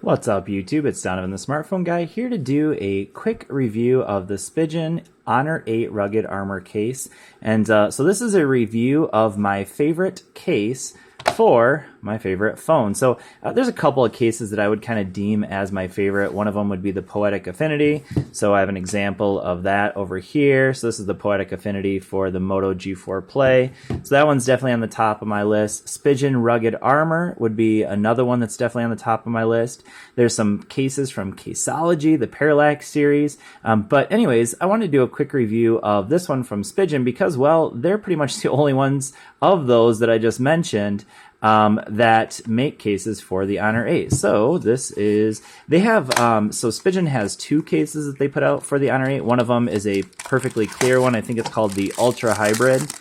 What's up, YouTube? It's Donovan the Smartphone Guy here to do a quick review of the Spigen Honor 8 Rugged Armor case. And so this is a review of my favorite case for my favorite phone. So there's a couple of cases that I would kind of deem as my favorite. One of them would be the Poetic Affinity. So I have an example of that over here. So this is the Poetic Affinity for the Moto G4 Play. So that one's definitely on the top of my list. Spigen Rugged Armor would be another one that's definitely on the top of my list. There's some cases from Caseology, the Parallax series. But anyways, I want to do a quick review of this one from Spigen because, well, they're pretty much the only ones of those that I just mentioned that make cases for the Honor 8. So this is, they have, so Spigen has two cases that they put out for the Honor 8. One of them is a perfectly clear one. I think it's called the Ultra Hybrid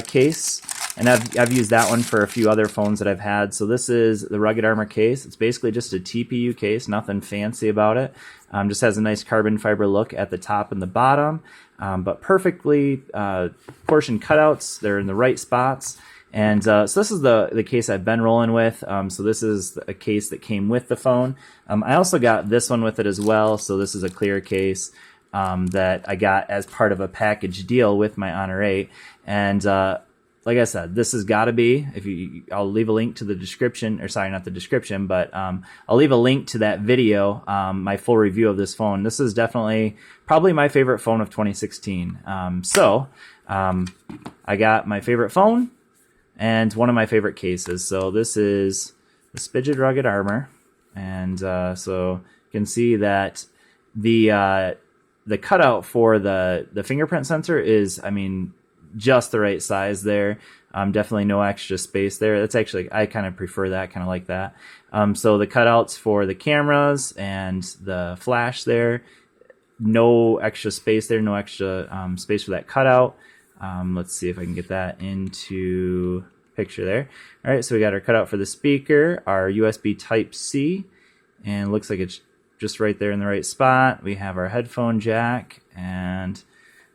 case. And I've used that one for a few other phones that I've had. So this is the Rugged Armor case. It's basically just a TPU case, nothing fancy about it. Just has a nice carbon fiber look at the top and the bottom, but perfectly portioned cutouts. They're in the right spots. And so this is the case I've been rolling with. So this is a case that came with the phone. I also got this one with it as well. So this is a clear case that I got as part of a package deal with my Honor 8. And like I said, this has got to be, I'll leave a link to the description, or sorry, not the description, but I'll leave a link to that video, my full review of this phone. This is definitely probably my favorite phone of 2016. I got my favorite phone and one of my favorite cases. So this is the Spigen Rugged Armor. And so you can see that the cutout for the fingerprint sensor is, I mean, just the right size there. Definitely no extra space there. That's actually, I kind of prefer that, kind of like that. So the cutouts for the cameras and the flash there, no extra space there, no extra space for that cutout. Let's see if I can get that into picture there. All right, so we got our cutout for the speaker, our USB Type-C, and it looks like it's just right there in the right spot. We have our headphone jack and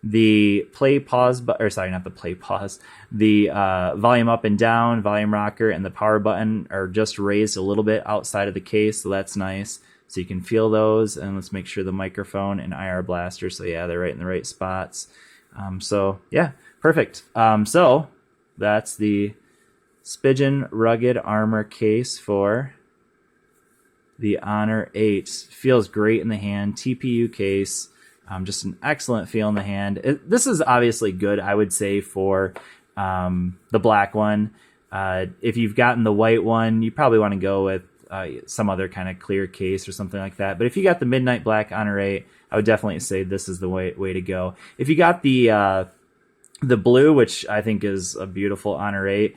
the play pause button, or sorry, not the play pause, the volume up and down, volume rocker, and the power button are just raised a little bit outside of the case, so that's nice. So you can feel those, and let's make sure the microphone and IR blaster, so yeah, they're right in the right spots. So yeah, perfect. So that's the Spigen Rugged Armor case for the Honor 8. Feels great in the hand, TPU case. Just an excellent feel in the hand. This is obviously good, I would say, for the black one. If you've gotten the white one, you probably want to go with some other kind of clear case or something like that. But if you got the Midnight Black Honor 8, I would definitely say this is the way to go. If you got the blue, which I think is a beautiful Honor 8,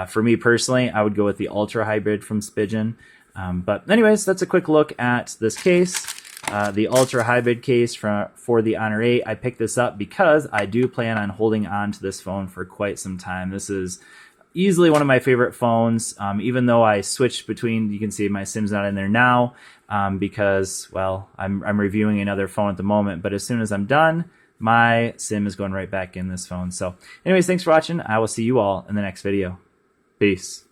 for me personally, I would go with the Ultra Hybrid from Spigen. But anyways, that's a quick look at this case. The Ultra Hybrid case for the Honor 8. I picked this up because I do plan on holding on to this phone for quite some time. This is easily one of my favorite phones, even though I switched between, you can see my SIM's not in there now because, well, I'm reviewing another phone at the moment, but as soon as I'm done, my SIM is going right back in this phone. So anyways, thanks for watching. I will see you all in the next video. Peace.